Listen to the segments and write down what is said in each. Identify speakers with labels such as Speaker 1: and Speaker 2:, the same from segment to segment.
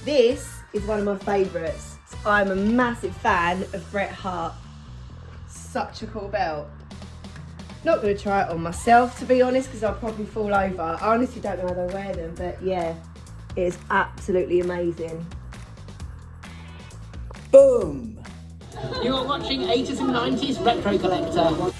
Speaker 1: This is one of my favourites. I'm a massive fan of Bret Hart. Such a cool belt. Not going to try it on myself, to be honest, because I'll probably fall over. I honestly don't know how they wear them, but yeah, it is absolutely amazing.
Speaker 2: Boom!
Speaker 3: You are watching 80s and 90s Retro Collector.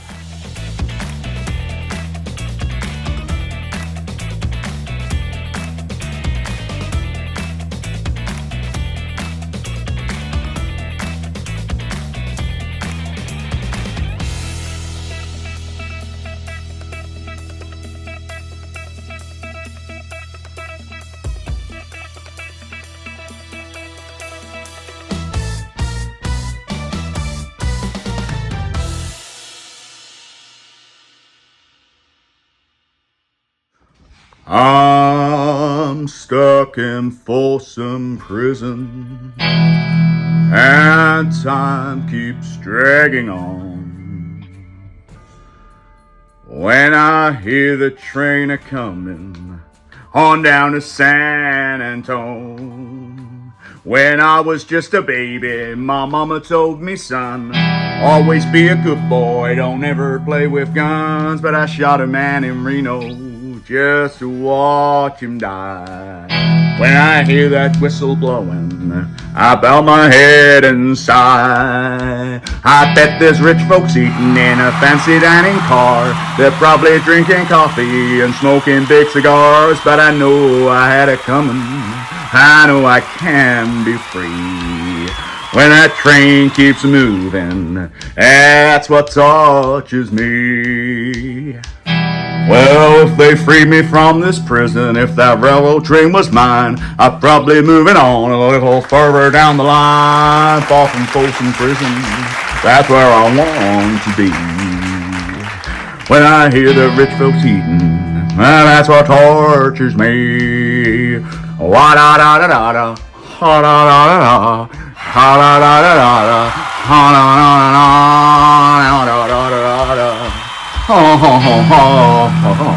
Speaker 4: I'm stuck in Folsom Prison, and time keeps dragging on. When I hear the train a-coming on down to San Antone. When I was just a baby, my mama told me, son, always be a good boy, don't ever play with guns. But I shot a man in Reno just to watch him die. When I hear that whistle blowing, I bow my head and sigh. I bet there's rich folks eating in a fancy dining car. They're probably drinking coffee and smoking big cigars. But I know I had it coming, I know I can be free. When that train keeps moving, that's what touches me. Well, if they freed me from this prison, if that railroad train was mine, I'd probably moving on a little further down the line, far from Folsom Prison. That's where I want to be. When I hear the rich folks eating, well, that's what tortures me. Wa da da da da da, ha da da da da, ha da da da da, ha da da da da, da da da da. Oh, ho, ho, ho, ho, ho.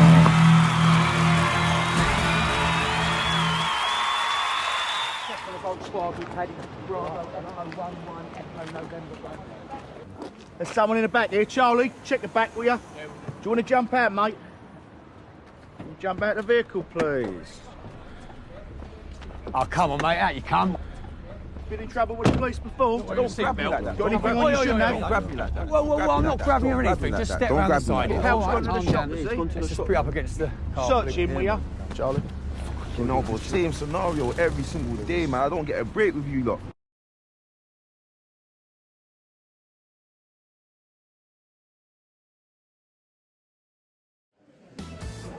Speaker 5: There's someone in the back here. Charlie, check the back, will you? Do you want to jump out, mate? Can you jump out the vehicle, please?
Speaker 6: Oh, come on, mate, out you come.
Speaker 5: Been in trouble with the police before?
Speaker 6: Don't grab me like that.
Speaker 5: Got anything on you shouldn't have?
Speaker 6: Don't grab me like that. Whoa, I'm not grabbing or anything. Just step round the side.
Speaker 5: Help's gone to the shop, has he?
Speaker 6: Let's just put up against the car.
Speaker 5: Search him, will you?
Speaker 7: Charlie. You know, but same scenario every single day, man. I don't get a break with you lot.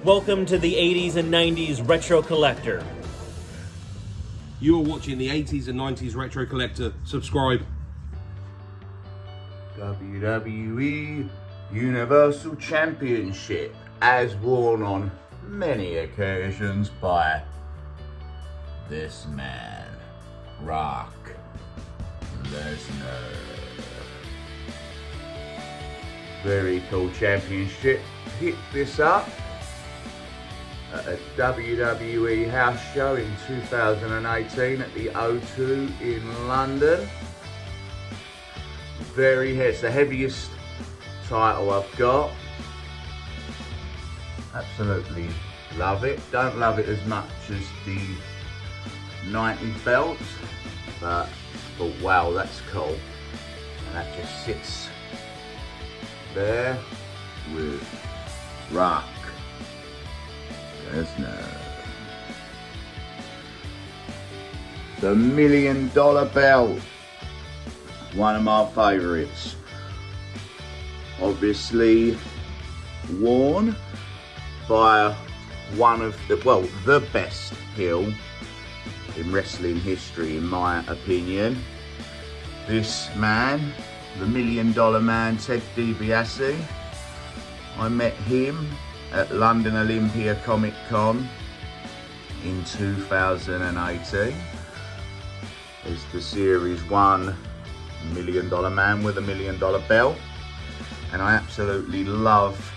Speaker 8: Welcome to the 80s and 90s Retro Collector.
Speaker 9: You are watching the 80s and 90s Retro Collector. Subscribe.
Speaker 4: WWE Universal Championship, as worn on many occasions by this man, Brock Lesnar. Very cool championship. Picked this up at a WWE house show in 2018 at the O2 in London. It's the heaviest title I've got. Absolutely love it. Don't love it as much as the 90s belts, but wow, that's cool. And that just sits there with Brock Lesnar. The $1 million belt. One of my favourites. Obviously worn by one of the best heel in wrestling history, in my opinion. This man, the $1 Million Man, Ted DiBiase. I met him at London Olympia Comic Con in 2018 as the Series 1 $1 Million Man with a $1 million belt, and I absolutely love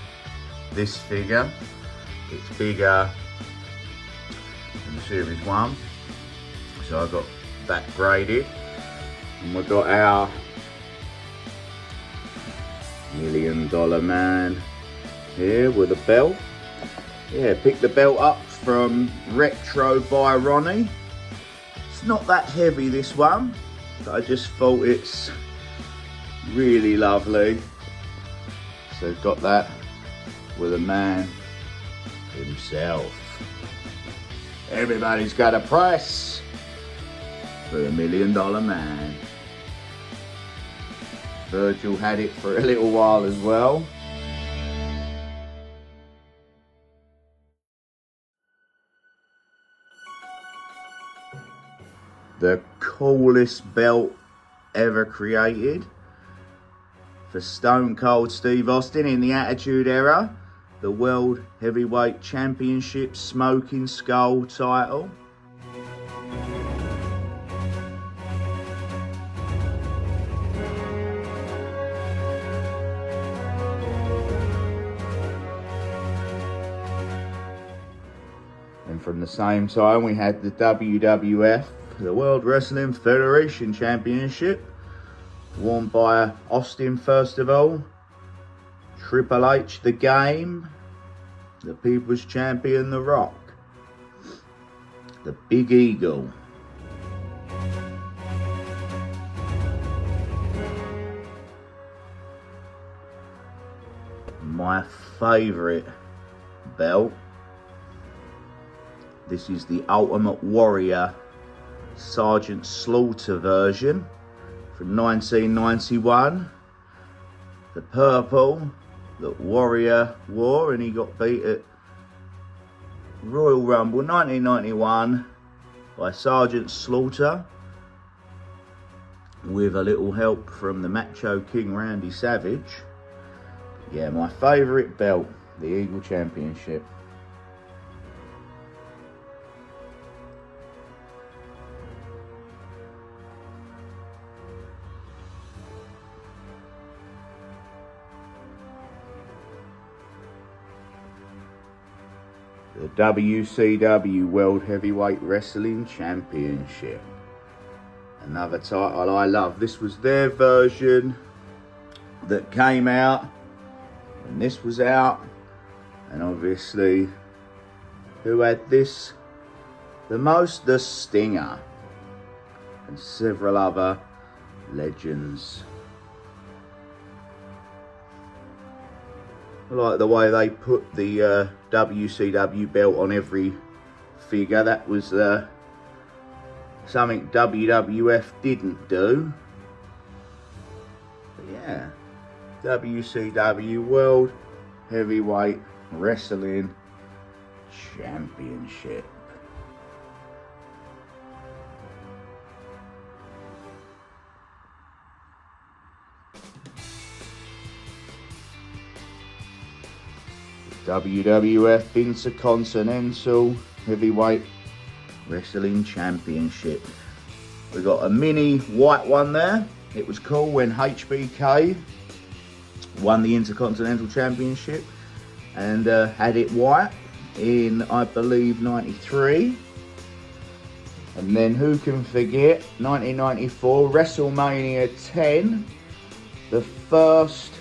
Speaker 4: this figure. It's bigger than Series 1, So I got that graded. And we got our $1 Million Man here with a belt. Yeah, picked the belt up from Retro by Ronnie. It's not that heavy, this one, but I just thought it's really lovely. So got that with a man himself. Everybody's got a price for the $1 Million Man. Virgil had it for a little while as well. The coolest belt ever created for Stone Cold Steve Austin in the Attitude Era. The World Heavyweight Championship Smoking Skull title. And from the same time we had the WWF, the World Wrestling Federation Championship, worn by Austin first of all, Triple H the Game, the People's Champion The Rock, the Big Eagle. My favourite belt, this is the Ultimate Warrior Sergeant Slaughter version from 1991. The purple that Warrior wore, and he got beat at Royal Rumble 1991 by Sergeant Slaughter with a little help from the Macho King Randy Savage. Yeah, my favourite belt, the Eagle Championship. The WCW World Heavyweight Wrestling Championship. Another title I love. This was their version that came out when this was out. And obviously, who had this the most? The Stinger. And several other legends. I like the way they put the WCW belt on every figure. That was something WWF didn't do. But yeah, WCW World Heavyweight Wrestling Championship. WWF Intercontinental Heavyweight Wrestling Championship. We got a mini white one there. It was cool when HBK won the Intercontinental Championship and had it white in, I believe, 93. And then who can forget 1994 WrestleMania 10, the first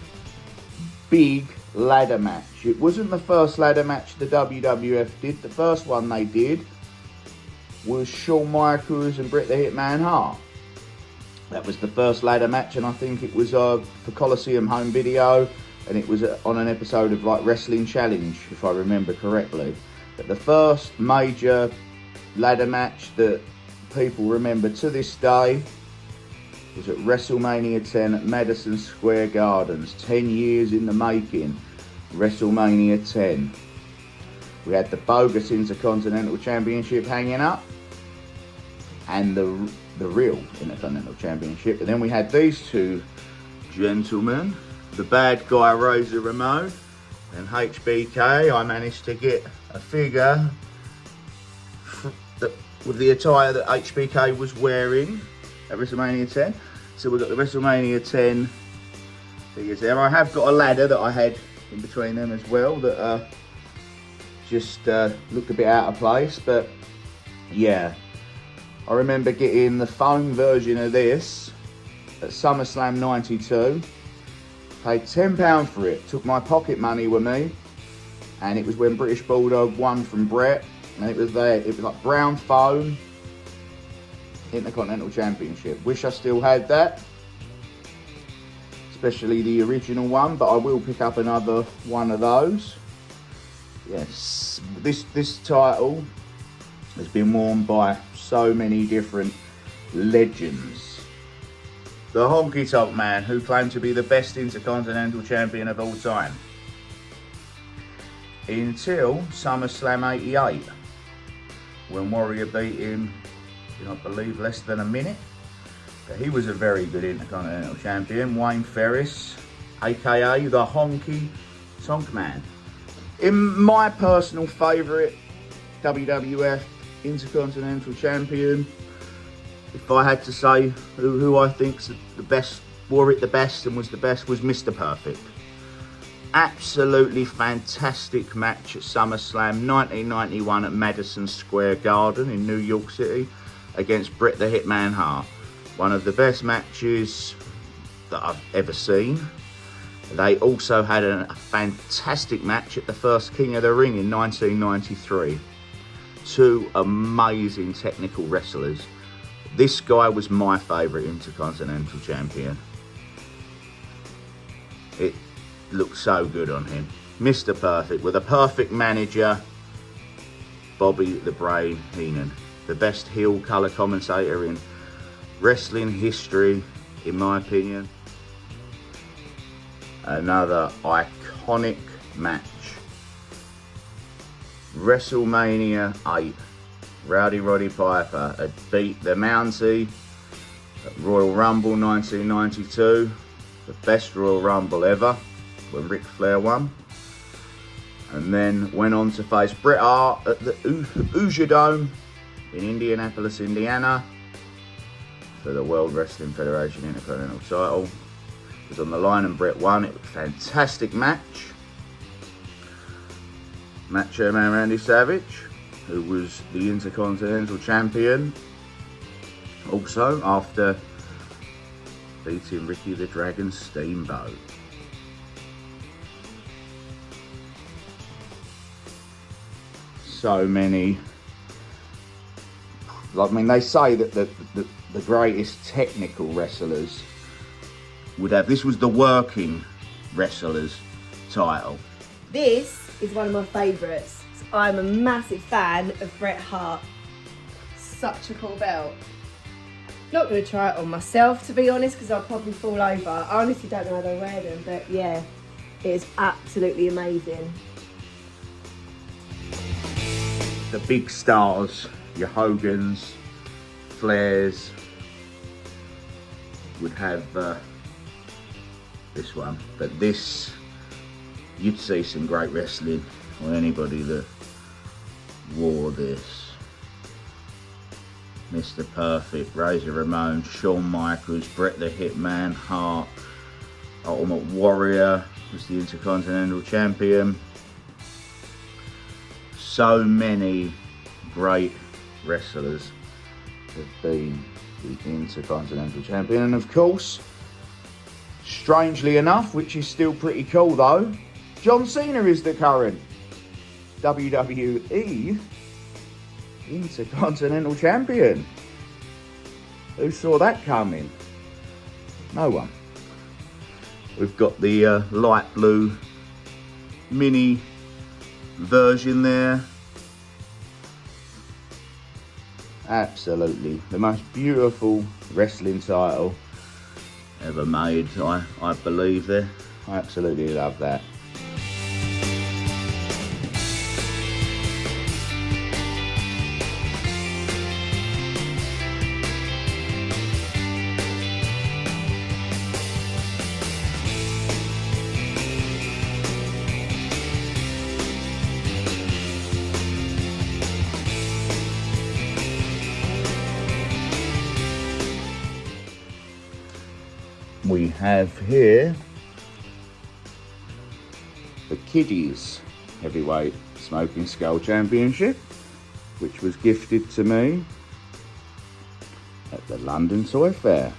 Speaker 4: big ladder match. It wasn't the first ladder match the WWF did. The first one they did was Shawn Michaels and Bret the Hitman Hart. That was the first ladder match, and I think it was for Coliseum Home Video, and it was on an episode of like Wrestling Challenge, if I remember correctly. But the first major ladder match that people remember to this day was at WrestleMania 10 at Madison Square Gardens. 10 years in the making. WrestleMania 10. We had the bogus Intercontinental Championship hanging up and the real Intercontinental Championship. And then we had these two gentlemen, the bad guy Razor Ramon and HBK. I managed to get a figure with the attire that HBK was wearing at WrestleMania 10. So we've got the WrestleMania 10 figures there. I have got a ladder that I had in between them as well that just looked a bit out of place, but yeah, I remember getting the foam version of this at SummerSlam 92. Paid £10 for it. Took my pocket money with me. And it was when British Bulldog won from Brett. And it was there. It was like brown foam. Intercontinental Championship. Wish I still had that. Especially the original one. But I will pick up another one of those. Yes. This title has been worn by so many different legends. The Honky Tonk Man, who claimed to be the best Intercontinental Champion of all time. Until SummerSlam 88, when Warrior beat him in, I believe, less than a minute. But he was a very good Intercontinental Champion, Wayne Ferris, aka the Honky Tonk Man. In my personal favourite WWF Intercontinental Champion, if I had to say who I think's the best, wore it the best and was the best, was Mr. Perfect. Absolutely fantastic match at SummerSlam 1991 at Madison Square Garden in New York City against Bret the Hitman Hart. One of the best matches that I've ever seen. They also had a fantastic match at the first King of the Ring in 1993. Two amazing technical wrestlers. This guy was my favourite Intercontinental Champion. It looked so good on him. Mr. Perfect with a perfect manager, Bobby the Brain Heenan. The best heel colour commentator in wrestling history, in my opinion. Another iconic match. WrestleMania 8. Rowdy Roddy Piper had beat the Mountie at Royal Rumble 1992. The best Royal Rumble ever, when Ric Flair won. And then went on to face Bret Hart at the Hoosier Dome in Indianapolis, Indiana, for the World Wrestling Federation Intercontinental title. It was on the line and Bret won. It was a fantastic match. Macho Man Randy Savage, who was the Intercontinental Champion, also after beating Ricky the Dragon Steamboat. So many, I mean, they say that the greatest technical wrestlers would have, this was the working wrestlers title.
Speaker 1: This is one of my favourites. I'm a massive fan of Bret Hart. Such a cool belt. Not going to try it on myself, to be honest, because I'll probably fall over. I honestly don't know how they wear them, but yeah, it is absolutely amazing.
Speaker 4: The big stars, your Hogans, Flairs, would have this one. But this, you'd see some great wrestling on anybody that wore this. Mr. Perfect, Razor Ramon, Shawn Michaels, Bret the Hitman Hart, Ultimate Warrior was the Intercontinental Champion. So many great wrestlers have been the Intercontinental Champion. And of course, strangely enough, which is still pretty cool though, John Cena is the current WWE Intercontinental Champion. Who saw that coming? No one. We've got the light blue mini version there. Absolutely the most beautiful wrestling title ever made, I believe there. I absolutely love that. We have here the Kiddies Heavyweight Smoking Skull Championship, which was gifted to me the London Toy Fair.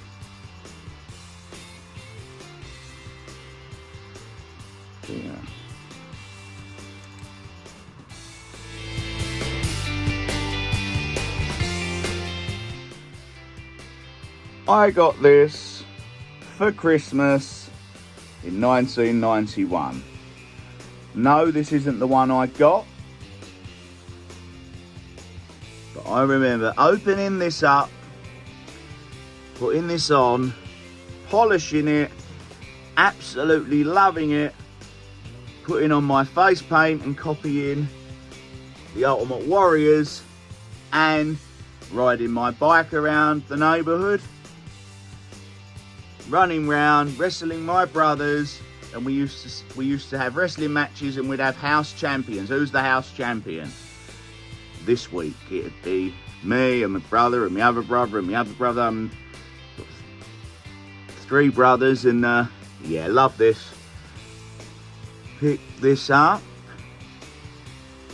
Speaker 4: Yeah. I got this for Christmas in 1991. No, this isn't the one I got. But I remember opening this up, putting this on, polishing it, absolutely loving it, putting on my face paint and copying the Ultimate Warriors, and riding my bike around the neighbourhood, running round, wrestling my brothers, and we used to have wrestling matches, and we'd have house champions. Who's the house champion? This week it'd be me and my brother and my other brother and my other brother. Three brothers, and yeah, love this. Picked this up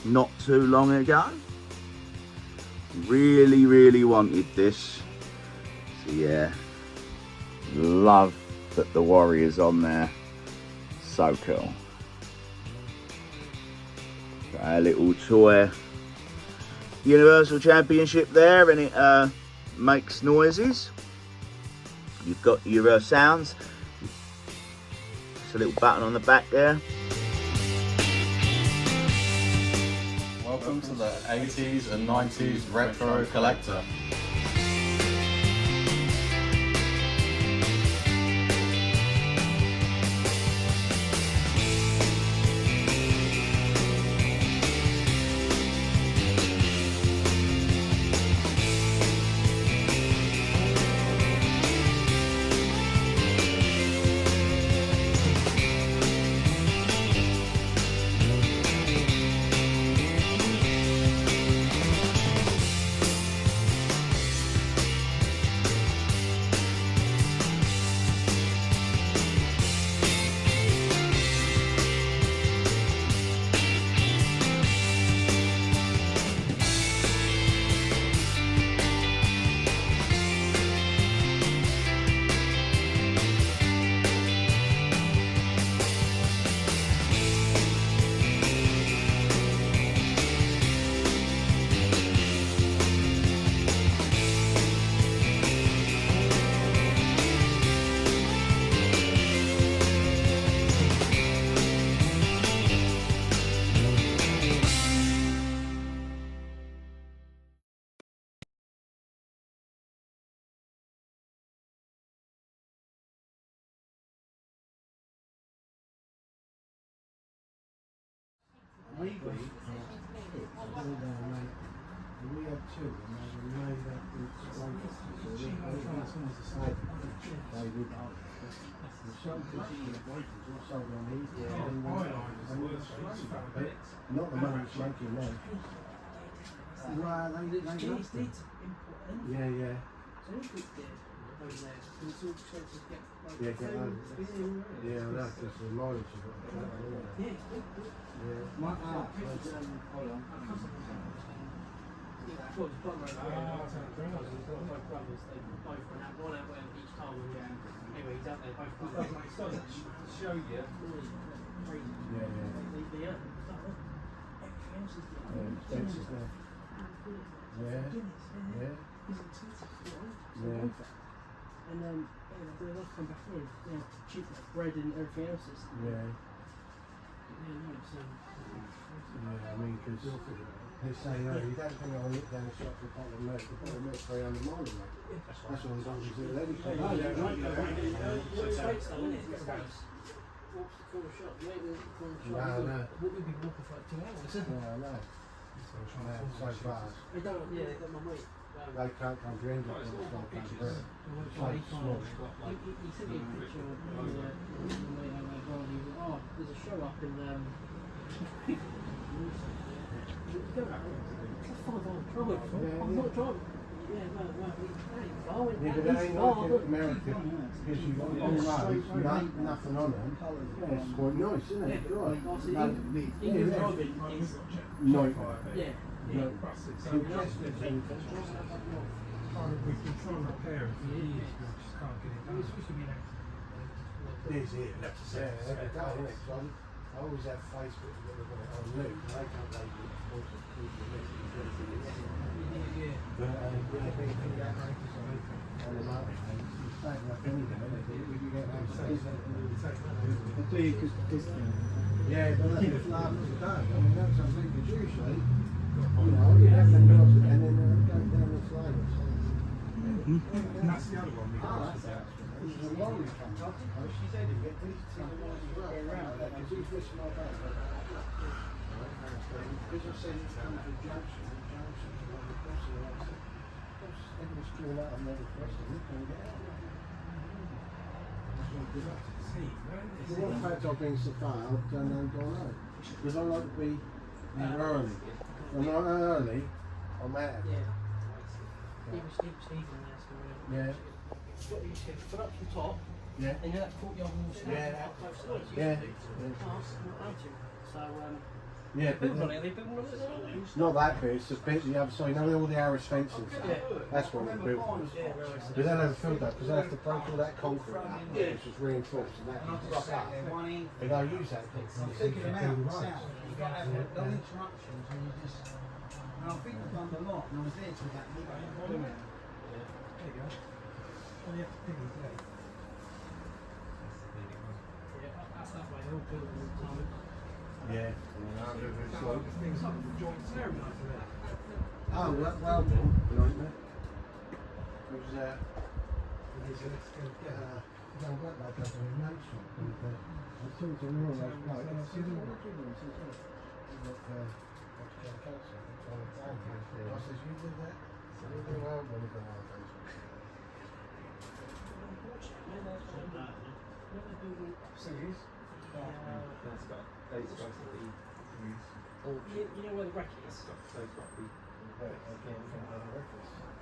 Speaker 4: not too long ago. Really wanted this. So yeah, love that the Warrior's on there. So cool. Got a little toy Universal Championship there, and it makes noises. You've got your sounds. Just a little button on the back there.
Speaker 2: Welcome to the 80s and 90s Retro Collector.
Speaker 10: We had two, and they made that not the money it's making now. Right, they lost it. Yeah. Yeah, get over. Yeah, that's just the mileage of it. Yeah. My art was hold on. Show you. And they'll come back in. Yeah, cheap like bread and everything else. Yeah. Yeah, I mean, because they say, no, you don't think I'll nip down the shop for a bottle of milk. The bottle of milk 300 miles away. That's what I'm going to do. Let me come back. No. What would be walking for like 2 hours? Yeah, I know. So fast. They don't, yeah, they've got my weight. They can't come to England and it's not come to Britain. He sent me a picture of my mate and my brother. He was like, oh, there's a show up in it's a 5-hour drive. I'm not driving. Yeah, no, but that ain't like America, because you've got long roads, nothing on them. Yeah, it's quite nice, isn't it? England driving is nightmare. Yeah. trying to repair it for years, but I just can't get it done. Is it? Yeah, every day, isn't it? I always have Facebook on loop, and they can't make it. But yeah, but that's just half of the day. I mean, that's something because usually, you know, you have them girls and then they're going down the slide. And that's the other one we got. This is a lorry comes up. She said you get these two ones as well around that because he's wishing my back. Because I said it's come to junction, everyone's drawn out and they're requesting it, can't get out. The one fact I've been so far, I've done and gone out. Because I like to be early. When I'm not early, I'm out of it. Yeah.
Speaker 3: Put up to the top,
Speaker 10: Yeah.
Speaker 3: and you know that courtyard wall stand quite close to it.
Speaker 10: Yeah.
Speaker 3: So,
Speaker 10: Yeah, but
Speaker 3: building on it, they building on it.
Speaker 10: not that bit, it's the bit the other side, you know, all the Irish fences. That's what we built. But they'll never filled that because they have to break all that concrete up, which is reinforced, and that can just up. They don't use that concrete.
Speaker 11: I'm thinking about the sound. You've got to have no interruptions and you just. And I think I've done a lot, and I was there till that midnight. There you go. All you have to think is that.
Speaker 3: That's that way, they'll build all the time.
Speaker 10: Yeah.
Speaker 3: Things like the joint ceremony for that.
Speaker 10: Oh, well done, nightmare. It was, I don't work like that in nation. I talked to him all last night. I said, what do you want? He said, I said, you did that? I said, well, I'm going to go out there. Serious?
Speaker 3: You know where the bracket is?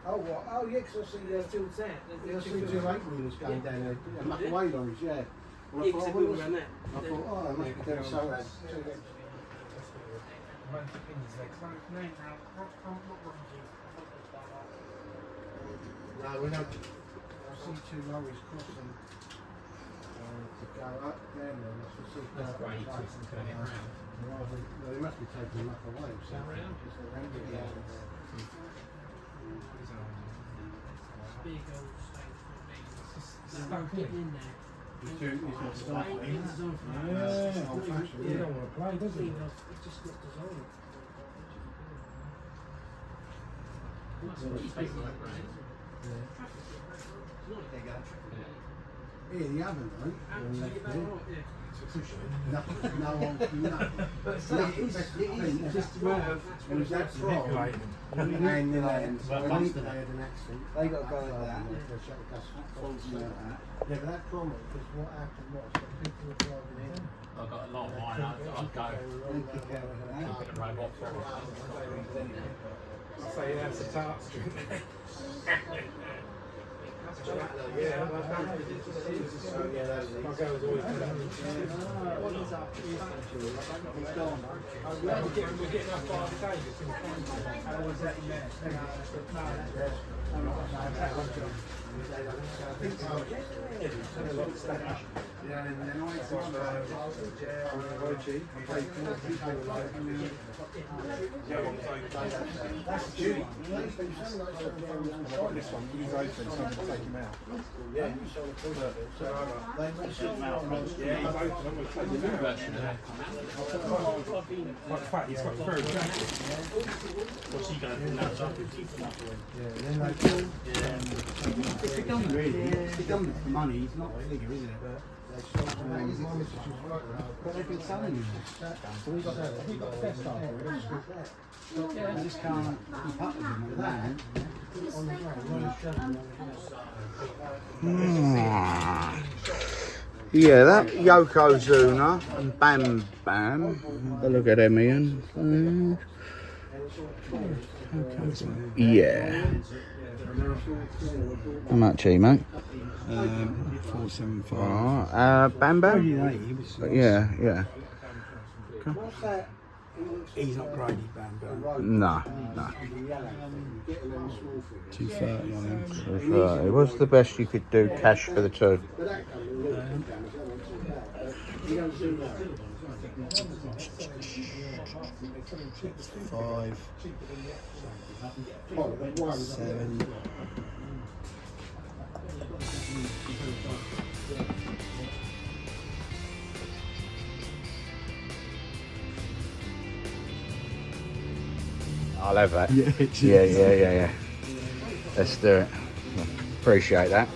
Speaker 10: Oh, what? Oh, yeah, because I see
Speaker 3: There's two there.
Speaker 10: I see two 8-wheelers going down there. Muck away lorries, yeah. And I
Speaker 3: Yeah,
Speaker 10: thought,
Speaker 3: because
Speaker 10: oh,
Speaker 3: around there.
Speaker 10: I thought, oh, I must be doing so bad. No, we don't. I see two lorries crossing to go up there now. That's great. They must be taking them up away. So because they're ending down there.
Speaker 3: Big old stage. Don't get in there.
Speaker 10: It's not starting.
Speaker 3: It's old fashioned.
Speaker 10: You don't want to play, does it?
Speaker 3: It's just not designed.
Speaker 10: Here, the oven, right? No, it's just a matter of was that from and then they had an accident. They got to go like that. Yeah, but that problem because what happened was that people were driving in.
Speaker 6: I've got a lot of mine. I'd go. Put a robot for it.
Speaker 10: So yeah, that's a tart string. Yeah, my girl was always we're getting up 5 days. How was that in there? Yeah, and then I that's Judy. This one, he's open, so I'm going to take him out. Yeah, you saw the photo. They must have him out. Yeah, he's open, I'm going to take him out. He's got very jacket.
Speaker 6: What's he going from that side?
Speaker 10: Yeah, then they pull.
Speaker 11: It's becoming really. It's becoming for money. It's not a figure, isn't it?
Speaker 10: But they've been selling them. So we've got the best after it.
Speaker 11: I just can't keep up with them at the moment.
Speaker 4: Yeah, that Yokozuna and Bam Bam. Have a look at them, Ian. Yeah. How much are you, mate?
Speaker 11: 475.
Speaker 4: Bam Bam?
Speaker 11: He was
Speaker 4: Yeah.
Speaker 10: What's that
Speaker 11: He's not graded Bam Bam.
Speaker 4: No, no.
Speaker 11: 230 on him.
Speaker 4: What's the best you could do cash for the two?
Speaker 11: 5, 7.
Speaker 4: I'll have that. Yeah. Let's do it. Appreciate that.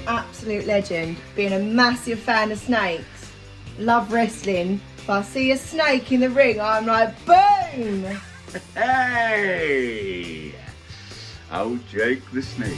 Speaker 1: Absolute legend. Being a massive fan of snakes. Love wrestling. If I see a snake in the ring, I'm like, boom!
Speaker 4: Hey! Oh, Jake the Snake.